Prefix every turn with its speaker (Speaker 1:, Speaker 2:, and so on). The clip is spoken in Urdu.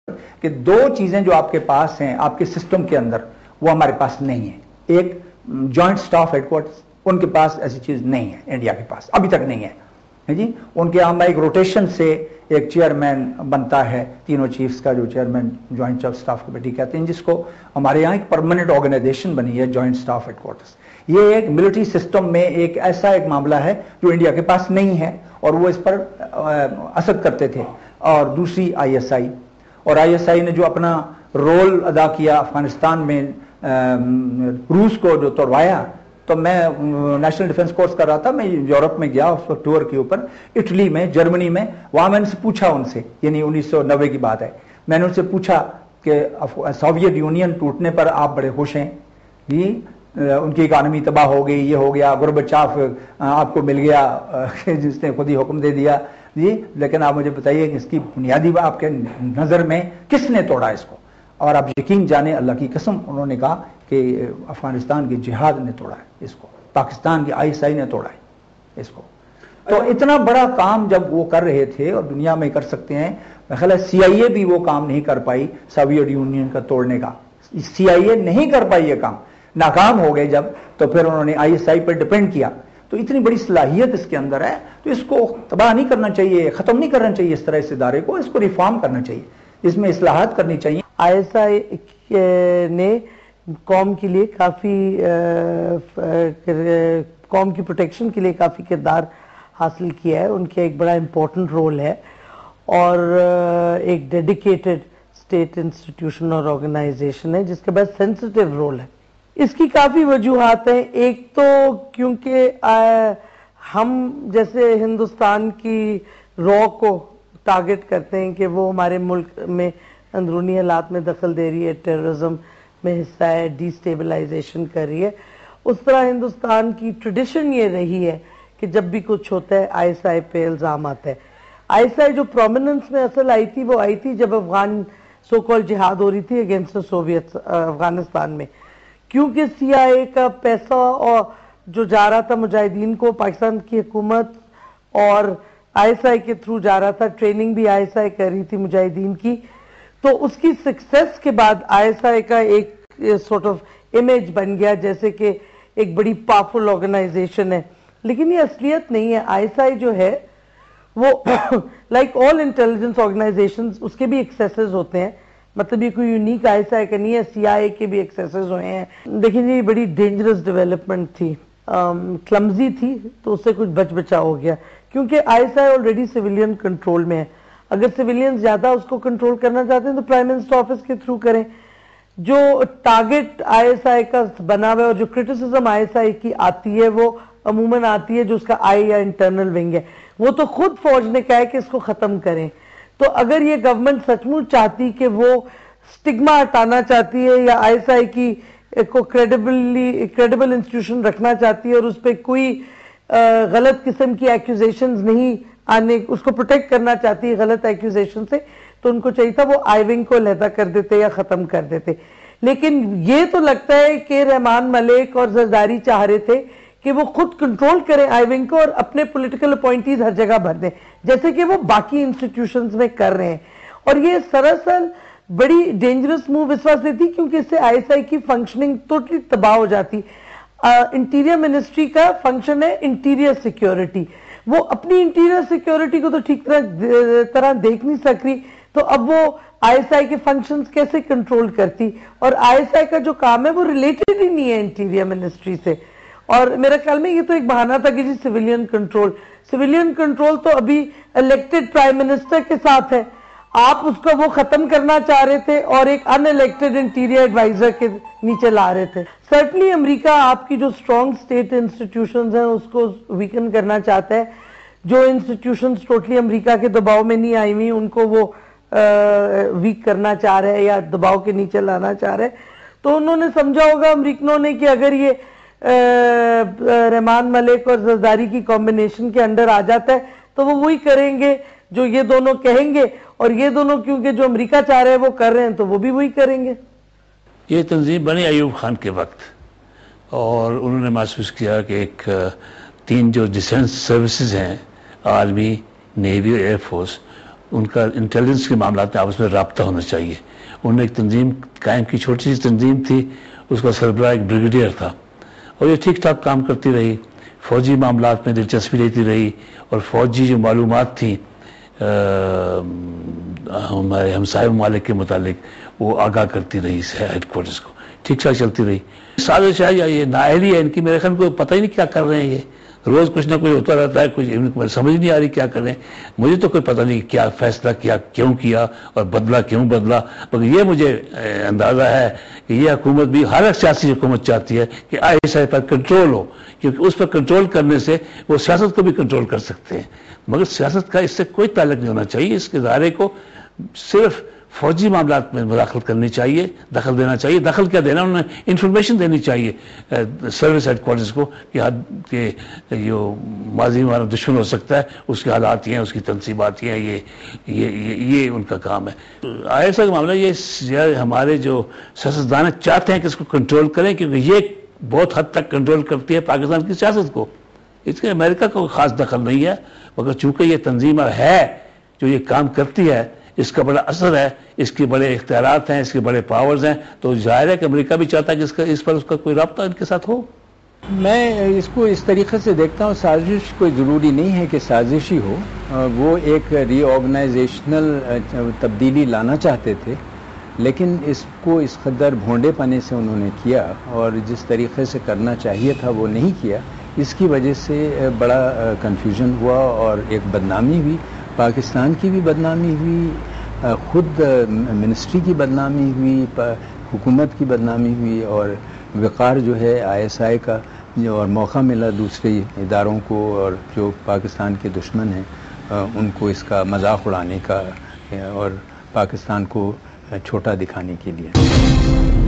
Speaker 1: کہ دو چیزیں جو آپ کے پاس ہیں آپ کے سسٹم کے اندر وہ ہمارے پاس نہیں ہیں. ایک جوائنٹ سٹاف ہیڈ کوارٹرز، ان کے پاس ایسی چیز نہیں ہے انڈیا کے پاس، ابھی تک نہیں ہے جی. ان کے یہاں ایک روٹیشن سے ایک چیئرمین بنتا ہے، تینوں چیفز کا جو چیئرمین جوائنٹ سٹاف کمیٹی کہتے ہیں، جس کو ہمارے یہاں ایک پرماننٹ آرگنائزیشن بنی ہے جوائنٹ سٹاف ہیڈ کوارٹرز. یہ ایک ملٹری سسٹم میں ایک ایسا ایک معاملہ ہے جو انڈیا کے پاس نہیں ہے اور وہ اس پر اثر کرتے تھے. اور دوسری آئی ایس آئی، اور آئی ایس آئی نے جو اپنا رول ادا کیا افغانستان میں روس کو جو توڑوایا. تو میں نیشنل ڈیفنس کورس کر رہا تھا، میں یورپ میں گیا اس وقت ٹور کے اوپر، اٹلی میں، جرمنی میں. وہاں میں نے سے پوچھا ان سے، یعنی 1990 کی بات ہے، میں نے ان سے پوچھا کہ سوویت یونین ٹوٹنے پر آپ بڑے خوش ہیں جی، ان کی اکانومی تباہ ہو گئی، یہ ہو گیا، گورباچوف آپ کو مل گیا جس نے خود ہی حکم دے دیا جی، لیکن آپ مجھے بتائیے کہ اس کی بنیادی آپ کے نظر میں کس نے توڑا اس کو؟ اور آپ یقین جانیں، اللہ کی قسم، انہوں نے کہا کہ افغانستان کی جہاد نے توڑا ہے اس کو، پاکستان کی آئی ایس آئی نے توڑا ہے اس کو. تو اتنا بڑا کام جب وہ کر رہے تھے اور دنیا میں کر سکتے ہیں، میرا خیال ہے سی آئی اے بھی وہ کام نہیں کر پائی سوویت یونین کا توڑنے کا. سی آئی اے نہیں کر پائی یہ کام، ناکام ہو گئے جب، تو پھر انہوں نے I S I per depend کیا. تو اتنی بڑی صلاحیت اس کے اندر ہے، تو اس کو تباہ نہیں کرنا چاہیے، ختم نہیں کرنا چاہیے اس طرح اس ادارے کو، اس کو ریفارم کرنا چاہیے، اس میں اصلاحات کرنی چاہیے.
Speaker 2: آئی ایس آئی نے قوم کے لیے کافی قوم کی پروٹیکشن کے لیے کافی کردار حاصل کیا ہے. ان کا ایک بڑا امپورٹنٹ رول ہے اور ایک ڈیڈیکیٹڈ اسٹیٹ انسٹیٹیوشن اور آرگنائزیشن ہے جس کے بعد سینسٹیو رول ہے. اس کی کافی وجوہات ہیں. ایک تو کیونکہ ہم جیسے ہندوستان کی رو کو ٹارگٹ کرتے ہیں کہ وہ ہمارے ملک میں اندرونی حالات میں دخل دے رہی ہے، ٹیررزم میں حصہ ہے، ڈی سٹیبلائزیشن کر رہی ہے. اس طرح ہندوستان کی ٹریڈیشن یہ رہی ہے کہ جب بھی کچھ ہوتا ہے آئی ایس آئی پہ الزام آتا ہے. آئی ایس آئی جو پرومیننس میں اصل آئی تھی وہ آئی تھی جب افغان سو کال جہاد ہو رہی تھی اگینسٹ سوویت افغانستان میں، کیونکہ سی آئی اے کا پیسہ اور جو جا رہا تھا مجاہدین کو پاکستان کی حکومت اور آئی ایس آئی کے تھرو جا رہا تھا، ٹریننگ بھی آئی ایس آئی کر رہی تھی مجاہدین کی. تو اس کی سکسیس کے بعد آئی ایس آئی کا ایک سورٹ آف امیج بن گیا جیسے کہ ایک بڑی پاورفل آرگنائزیشن ہے، لیکن یہ اصلیت نہیں ہے. آئی ایس آئی جو ہے وہ لائک آل انٹیلیجنس آرگنائزیشنز اس کے بھی ایکسیسز ہوتے ہیں، مطلب یہ کوئی یونیک آئی ایس آئی کا نہیں ہے، سی آئی اے کے بھی ایکسیسز ہوئے ہیں. دیکھیں جی، یہ بڑی ڈینجرس ڈیولپمنٹ تھی، کلمزی تھی، تو اس سے کچھ بچ بچا ہو گیا کیونکہ I S I already civilian control میں ہے. اگر سویلینز زیادہ اس کو کنٹرول کرنا چاہتے ہیں تو پرائم منسٹر آفس کے تھرو کریں. جو ٹارگٹ آئی ایس آئی کا بنا ہوا ہے اور جو کرٹیسزم آئی ایس آئی کی آتی ہے وہ عموماً آتی ہے جو اس کا آئی یا انٹرنل ونگ ہے، وہ تو خود فوج نے کہا ہے کہ اس کو ختم کریں. تو اگر یہ گورنمنٹ سچ مچ چاہتی کہ وہ سٹگما ہٹانا چاہتی ہے یا آئی ایس آئی کی کو کریڈیبل انسٹیٹیوشن رکھنا چاہتی ہے اور اس پہ کوئی غلط قسم کی ایکوزیشنز نہیں آنے، اس کو پروٹیکٹ کرنا چاہتی ہے غلط ایکوزیشن سے، تو ان کو چاہیے تھا وہ آئی ونگ کو علیحدہ کر دیتے یا ختم کر دیتے. لیکن یہ تو لگتا ہے کہ رحمان ملک اور زرداری چاہ رہے تھے کہ وہ خود کنٹرول کریں آئی ونگ کو اور اپنے پولیٹیکل اپوائنٹیز ہر جگہ بھر دیں جیسے کہ وہ باقی انسٹیٹیوشنز میں کر رہے ہیں. اور یہ سراسر بڑی ڈینجرس موو اس واسطے تھی کیونکہ اس سے آئی ایس آئی کی فنکشننگ ٹوٹلی تباہ ہو جاتی. انٹیریئر منسٹری کا فنکشن ہے انٹیریئر سیکیورٹی، وہ اپنی انٹیریئر سیکیورٹی کو تو ٹھیک طرح دیکھ نہیں سک رہی، تو اب وہ آئی ایس آئی کے فنکشنز کیسے کنٹرول کرتی؟ اور آئی ایس آئی کا جو کام ہے وہ ریلیٹڈ ہی نہیں ہے انٹیریئر منسٹری سے. اور میرا خیال میں یہ تو ایک بہانہ تھا کہ جی سویلین کنٹرول تو ابھی الیکٹڈ پرائم منسٹر کے ساتھ ہے، آپ اس کو وہ ختم کرنا چاہ رہے تھے اور ایک ان الیکٹڈ انٹیریئر ایڈوائزر کے نیچے لا رہے تھے. سرٹنلی امریکہ آپ کی جو اسٹرانگ اسٹیٹ انسٹیٹیوشنز ہیں اس کو ویکن کرنا چاہتا ہے. جو انسٹیٹیوشنز ٹوٹلی امریکہ کے دباؤ میں نہیں آئی ہوئی ان کو وہ ویک کرنا چاہ رہے ہیں یا دباؤ کے نیچے لانا چاہ رہے ہیں. تو انہوں نے سمجھا ہوگا امریکنوں نے کہ اگر یہ رحمان ملک اور زرداری کی کمبینیشن کے انڈر آ جاتا ہے تو وہ وہی کریں گے جو یہ دونوں کہیں گے، اور یہ دونوں کیونکہ جو امریکہ چاہ رہے ہیں وہ کر رہے ہیں تو وہ بھی وہی کریں گے.
Speaker 3: یہ تنظیم بنی ایوب خان کے وقت، اور انہوں نے محسوس کیا کہ ایک 3 جو ڈیفنس سروسز ہیں، آرمی، نیوی اور ایئر فورس، ان کا انٹیلیجنس کے معاملات میں آپس میں رابطہ ہونا چاہیے. انہوں نے ایک تنظیم قائم کی, چھوٹی سی تنظیم تھی, اس کا سربراہ ایک بریگیڈیئر تھا, اور یہ ٹھیک ٹھاک کام کرتی رہی, فوجی معاملات میں دلچسپی لیتی رہی, اور فوجی جو معلومات تھیں ہمارے ہمسائے ممالک کے متعلق وہ آگاہ کرتی رہی ہیڈ کوارٹرز کو, ٹھیک ٹھاک چلتی رہی. سازش ہے یا یہ نااہلی ہے ان کی, میرے خیال کو پتہ ہی نہیں کیا کر رہے ہیں, یہ روز کچھ نہ کچھ ہوتا رہتا ہے, کچھ ان کو سمجھ نہیں آ رہی کیا کر رہے ہیں. مجھے تو کوئی پتہ نہیں کیا فیصلہ کیا, کیوں کیا, اور بدلا کیوں بدلا, مگر یہ مجھے اندازہ ہے کہ یہ حکومت بھی, ہر ایک سیاسی حکومت چاہتی ہے کہ ISI پر کنٹرول ہو, کیونکہ اس پر کنٹرول کرنے سے وہ سیاست کو بھی کنٹرول کر سکتے ہیں. مگر سیاست کا اس سے کوئی تعلق نہیں ہونا چاہیے. اس کے ادارے کو صرف فوجی معاملات میں مداخلت کرنی چاہیے, دخل دینا چاہیے. دخل کیا دینا, انہیں انفارمیشن دینی چاہیے سروس ہیڈ کوارٹرز کو کہ جو ماضی میں ہمارا دشمن ہو سکتا ہے, اس کے حالات یہ ہیں, اس کی تنصیبات یہ ہیں, یہ ان کا کام ہے. ISI کا معاملہ یہ ہمارے جو سیاستدان چاہتے ہیں کہ اس کو کنٹرول کریں, کیونکہ یہ بہت حد تک کنٹرول کرتی ہے پاکستان کی سیاست کو. اس کے امریکہ کو خاص دخل نہیں ہے, مگر چونکہ یہ تنظیم ہے جو یہ کام کرتی ہے, اس کا بڑا اثر ہے, اس کے بڑے اختیارات ہیں, اس کے بڑے پاورز ہیں, تو ظاہر ہے کہ امریکہ بھی چاہتا ہے کہ اس پر اس کا کوئی رابطہ ان کے ساتھ ہو.
Speaker 1: میں اس کو اس طریقے سے دیکھتا ہوں, سازش کوئی ضروری نہیں ہے کہ سازش ہی ہو. وہ ایک ری آرگنائزیشنل تبدیلی لانا چاہتے تھے, لیکن اس کو اس قدر بھونڈے پنے سے انہوں نے کیا, اور جس طریقے سے کرنا چاہیے تھا وہ نہیں کیا. اس کی وجہ سے بڑا کنفیوژن ہوا, اور ایک بدنامی ہوئی, پاکستان کی بھی بدنامی ہوئی, خود منسٹری کی بدنامی ہوئی, حکومت کی بدنامی ہوئی, اور وقار جو ہے ISI کا, اور موقع ملا دوسرے اداروں کو اور جو پاکستان کے دشمن ہیں ان کو اس کا مذاق اڑانے کا, اور پاکستان کو چھوٹا دکھانے کے لیے.